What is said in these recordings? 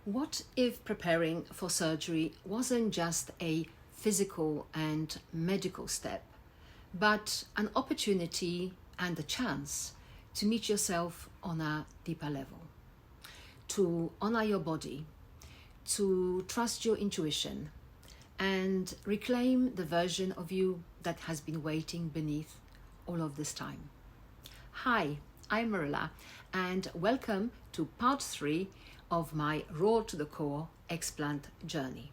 What if preparing for surgery wasn't just a physical and medical step, but an opportunity and a chance to meet yourself on a deeper level, to honor your body, to trust your intuition, and reclaim the version of you that has been waiting beneath all of this time? Hi, I'm Marilla, and welcome to part 3 of my Raw to the Core Explant journey.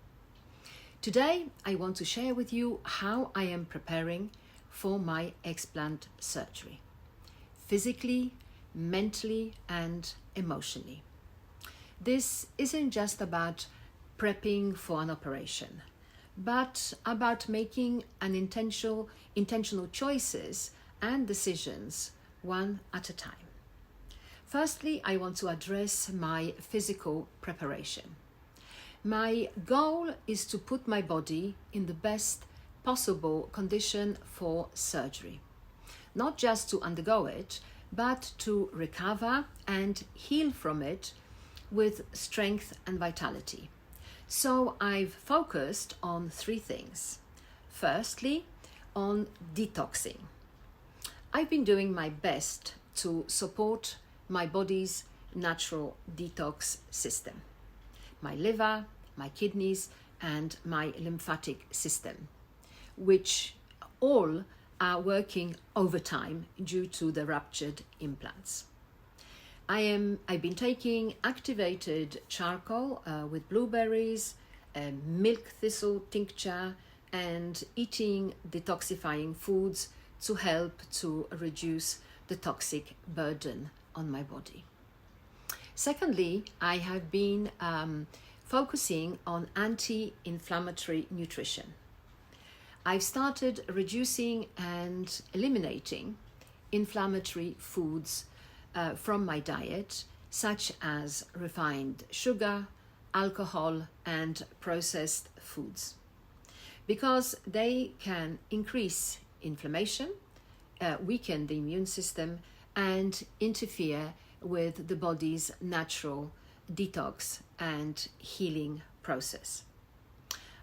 Today, I want to share with you how I am preparing for my explant surgery, physically, mentally, and emotionally. This isn't just about prepping for an operation, but about making an intentional choices and decisions one at a time. Firstly, I want to address my physical preparation. My goal is to put my body in the best possible condition for surgery. Not just to undergo it, but to recover and heal from it with strength and vitality. So I've focused on 3 things. Firstly, on detoxing. I've been doing my best to support my body's natural detox system, my liver, my kidneys, and my lymphatic system, which all are working overtime due to the ruptured implants. I've been taking activated charcoal with blueberries, milk thistle tincture, and eating detoxifying foods to help to reduce the toxic burden on my body. Secondly, I have been focusing on anti-inflammatory nutrition. I've started reducing and eliminating inflammatory foods from my diet, such as refined sugar, alcohol, and processed foods, because they can increase inflammation, weaken the immune system, and interfere with the body's natural detox and healing process.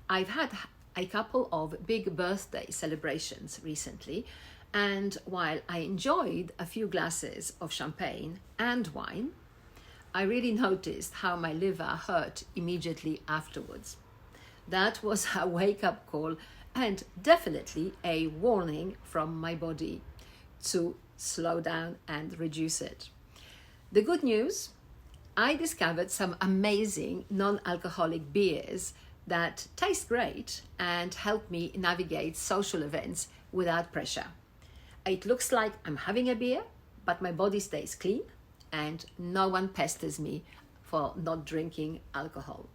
I've had a couple of big birthday celebrations recently, and while I enjoyed a few glasses of champagne and wine, I really noticed how my liver hurt immediately afterwards. That was a wake-up call and definitely a warning from my body to slow down and reduce it. The good news, I discovered some amazing non-alcoholic beers that taste great and help me navigate social events without pressure. It looks like I'm having a beer, but my body stays clean and no one pesters me for not drinking alcohol.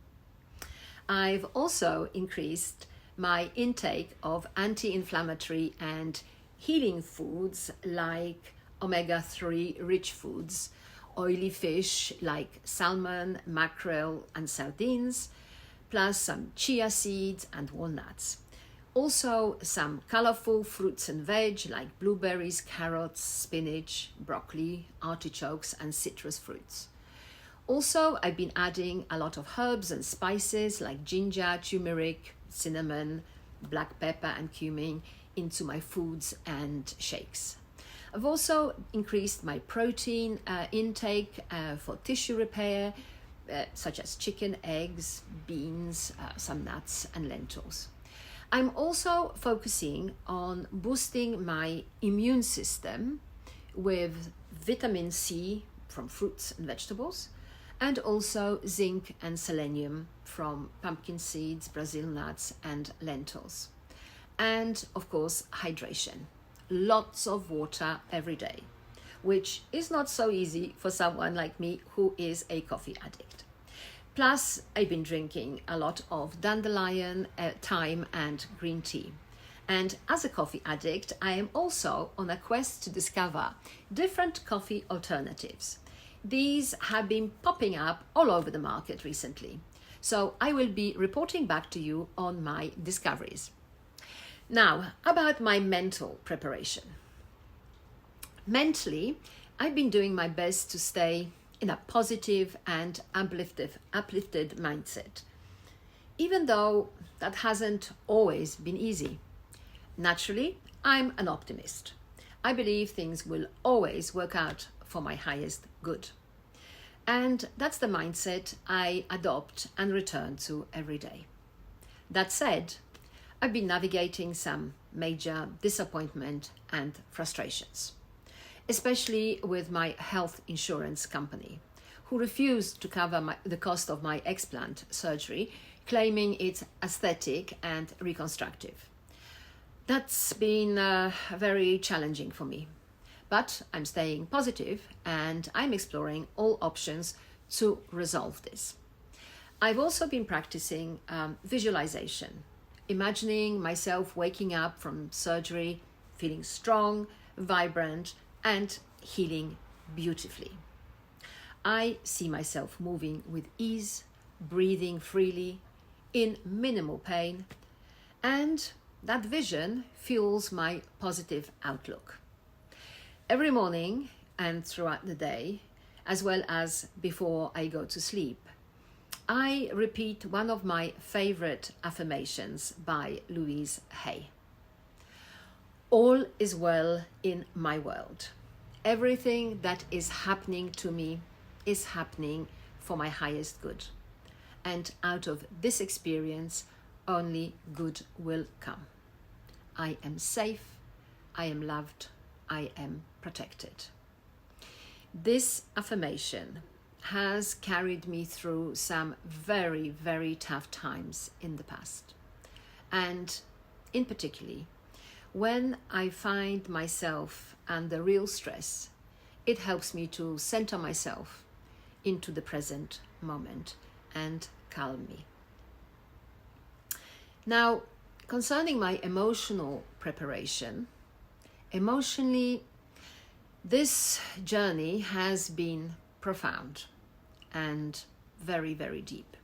I've also increased my intake of anti-inflammatory and healing foods like omega-3 rich foods, oily fish like salmon, mackerel, and sardines, plus some chia seeds and walnuts. Also some colorful fruits and veg like blueberries, carrots, spinach, broccoli, artichokes, and citrus fruits. Also, I've been adding a lot of herbs and spices like ginger, turmeric, cinnamon, black pepper, and cumin into my foods and shakes. I've also increased my protein intake for tissue repair, such as chicken, eggs, beans, some nuts, and lentils. I'm also focusing on boosting my immune system with vitamin C from fruits and vegetables, and also zinc and selenium from pumpkin seeds, Brazil nuts, and lentils. And of course, hydration. Lots of water every day, which is not so easy for someone like me who is a coffee addict. Plus, I've been drinking a lot of dandelion, thyme, and green tea. And as a coffee addict, I am also on a quest to discover different coffee alternatives. These have been popping up all over the market recently. So I will be reporting back to you on my discoveries. Now, about my mental preparation. Mentally, I've been doing my best to stay in a positive and uplifted mindset, even though that hasn't always been easy. Naturally, I'm an optimist. I believe things will always work out for my highest good. And that's the mindset I adopt and return to every day. That said, I've been navigating some major disappointment and frustrations, especially with my health insurance company, who refused to cover the cost of my explant surgery, claiming it's aesthetic and reconstructive. That's been very challenging for me, but I'm staying positive and I'm exploring all options to resolve this. I've also been practicing visualization, imagining myself waking up from surgery, feeling strong, vibrant, and healing beautifully. I see myself moving with ease, breathing freely, in minimal pain, and that vision fuels my positive outlook. Every morning and throughout the day, as well as before I go to sleep, I repeat one of my favorite affirmations by Louise Hay. All is well in my world. Everything that is happening to me is happening for my highest good. And out of this experience, only good will come. I am safe, I am loved, I am protected. This affirmation has carried me through some very, very tough times in the past. And in particular, when I find myself under real stress, it helps me to center myself into the present moment and calm me. Now, concerning my emotional preparation, emotionally, this journey has been profound and very, very deep.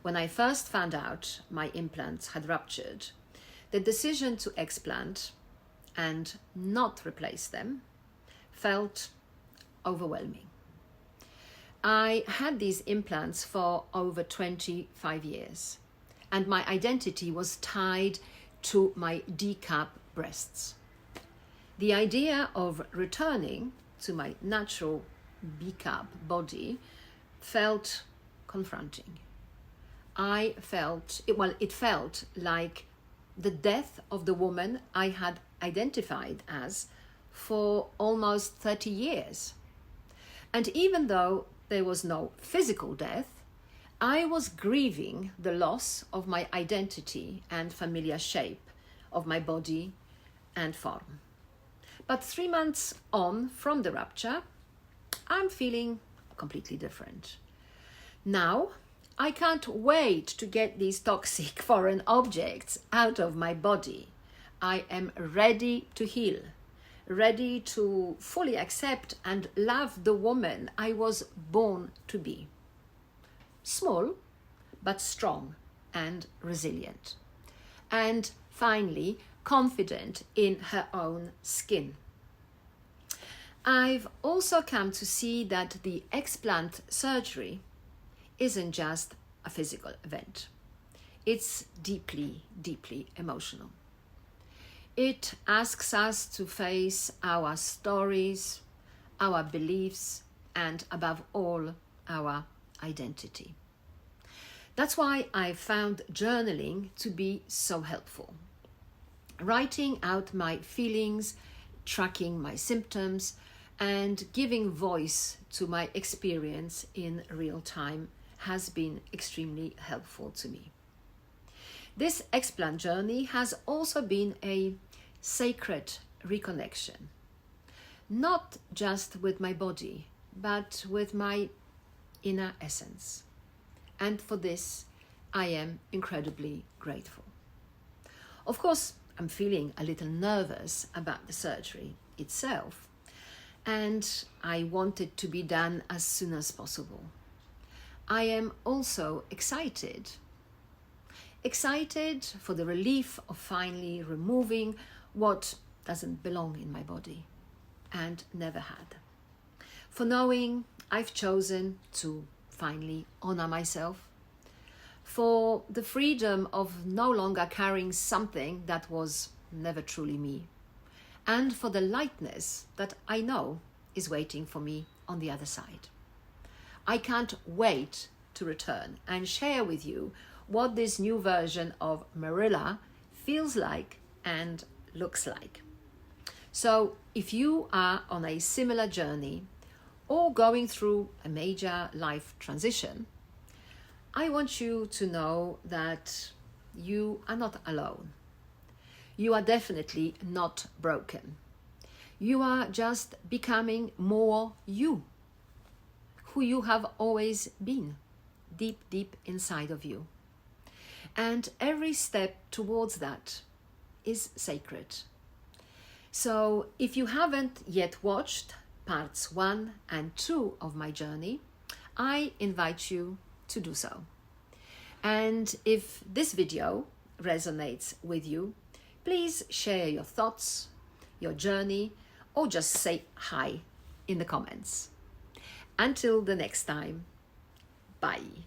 When I first found out my implants had ruptured, the decision to explant and not replace them felt overwhelming. I had these implants for over 25 years, and my identity was tied to my D-cup breasts. The idea of returning to my natural B-cup body felt confronting. It felt like the death of the woman I had identified as for almost 30 years. And even though there was no physical death, I was grieving the loss of my identity and familiar shape of my body and form. But 3 months on from the rupture, I'm feeling completely different. Now, I can't wait to get these toxic foreign objects out of my body. I am ready to heal, ready to fully accept and love the woman I was born to be. Small, but strong and resilient. And finally, confident in her own skin. I've also come to see that the explant surgery isn't just a physical event. It's deeply, deeply emotional. It asks us to face our stories, our beliefs, and above all, our identity. That's why I found journaling to be so helpful. Writing out my feelings, tracking my symptoms, and giving voice to my experience in real time has been extremely helpful to me. This explant journey has also been a sacred reconnection, not just with my body, but with my inner essence. And for this, I am incredibly grateful. Of course, I'm feeling a little nervous about the surgery itself, and I want it to be done as soon as possible. I am also excited for the relief of finally removing what doesn't belong in my body and never had. For knowing I've chosen to finally honor myself, for the freedom of no longer carrying something that was never truly me, and for the lightness that I know is waiting for me on the other side. I can't wait to return and share with you what this new version of Marilla feels like and looks like. So if you are on a similar journey or going through a major life transition, I want you to know that you are not alone. You are definitely not broken. You are just becoming more you, who you have always been, deep, deep inside of you. And every step towards that is sacred. So if you haven't yet watched parts 1 and 2 of my journey, I invite you to do so. And if this video resonates with you, please share your thoughts, your journey, or just say hi in the comments. Until the next time, bye.